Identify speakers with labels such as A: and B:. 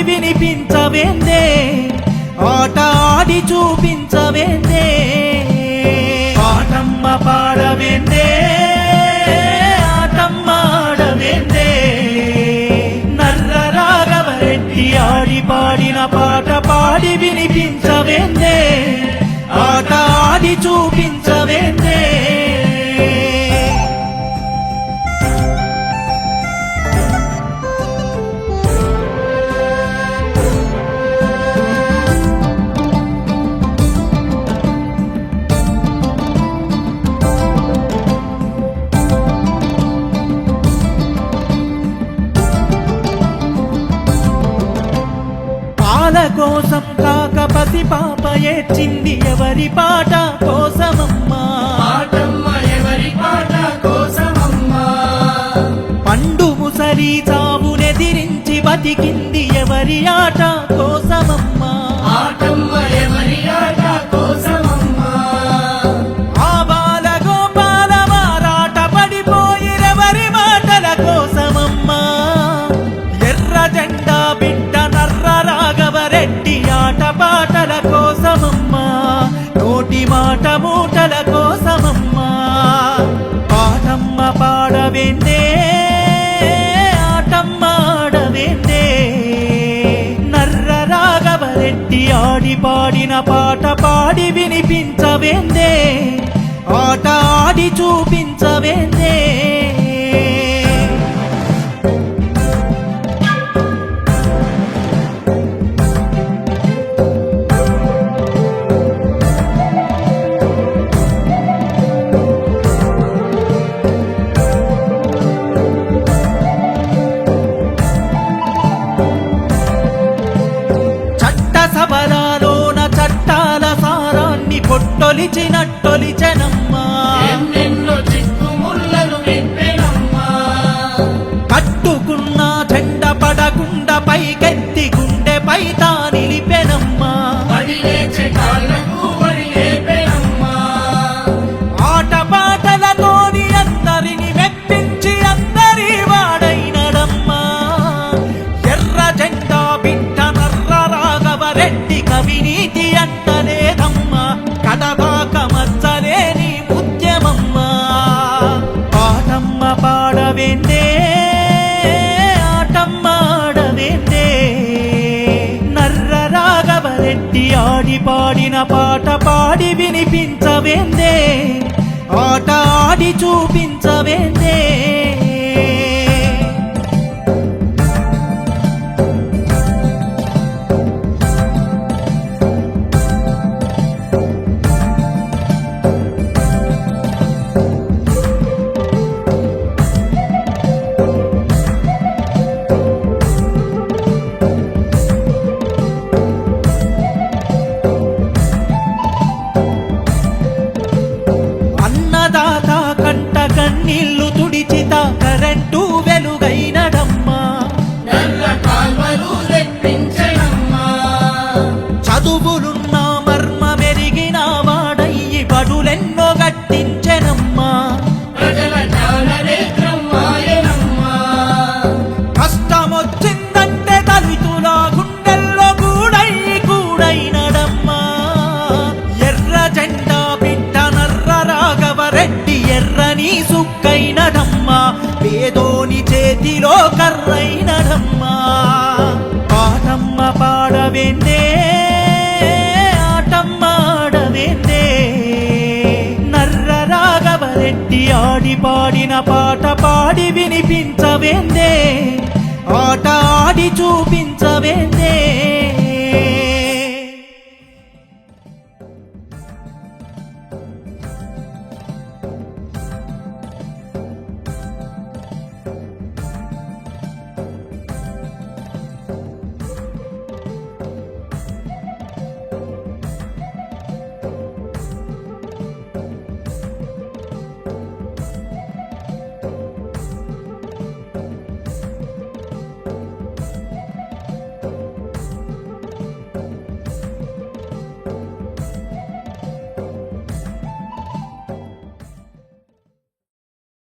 A: వినిపించవేందే ఆట ఆడి చూపించవేందే ఆటమ్మ పాడవేందే ఆటమ్మ ఆడవేందే నర్ర రాఘవరెడ్డి ఆడి పాడిన పాట పాడి వినిపించవేందే ఆట ఆడి చూపించవేందే పాల కోసం కాకపతి పాప ఏడ్చింది ఎవరి పాట కోసమమ్మా
B: ఎవరి పాట కోసమమ్మా
A: పండు ముసలి చావునెదిరించి బతికింది ఎవరి ఆట కోసమమ్మా
B: ఎవరి ఆట కోసమమ్మా
A: ఆ బాల గోపాల మారాట పడిపోయిరెవరి మాటల కోసమమ్మా ఎర్ర జెండా బిడ్డ నర్ర రాఘవరెడ్డి ఆట పాటల కోసమమ్మా నోటి మాట మూటల కోసమమ్మా పాటమ్మ పాడవేందే ఆటమ్మ ఆడవేందే నర్ర రాఘవరెడ్డి ఆడి పాడిన పాట పాడి వినిపించవేందే ఆట ఆడి చూపించవేందే సభలలోన చట్టాల సారాన్ని పొట్టొలిచినట్టొలిచెనమ్మా
B: ఎన్నెన్నో చిక్కుముళ్ళను విప్పెనమ్మా
A: కట్టుకున్న జెండ పడకుండా పైకెత్తి గుండెపై తా నిలిపెనమ్మా
B: పడి లేచే కాళ్ళకు పడి లేపెనమ్మా
A: ఆట పాటలతోని అందరిని మెప్పించి అందరి వాడైనడమ్మా ఎర్ర జెండా బిడ్డ నర్ర రాఘవరెడ్డి కవినీతి అంటలేదమ్మా కడదాక మచ్చలేని ముత్యమమ్మా ఆటమ్మ పాడవేందే ఆటమ్మ ఆడవేందే నర్ర రాఘవరెడ్డి ఆడి పాడిన పాట పాడి వినిపించవేందే ఆట ఆడి చూపించవేందే అన్నదాత కంట కన్నీళ్లు తుడిచిత కరెంటు వెలుగైనడమ్మా
B: నల్ల కాల్వలు తెప్పించెనమ్మా
A: చదువులున్న మర్మ మెరిగిన వాడయ్యి బడులెన్నో గట్టించెనమ్మా
B: ప్రజల జ్ఞాననేత్రం ఆయనమ్మా
A: కష్టమొచ్చిందంటే దళితుల గుండెల్లో కూడైనడమ్మా ఎర్ర జెండా బిడ్డ నర్ర రాఘవరెడ్డి ఎర్రని సుక్కైనడమ్మా పేదోని చేతిలో కర్రైనడమ్మా పాటమ్మ పాడవేందే ఆటమ్మ ఆడవేందే నర్ర రాఘవరెడ్డి ఆడి పాడిన పాట పాడి వినిపించవేందే ఆట ఆడి చూపించవేందే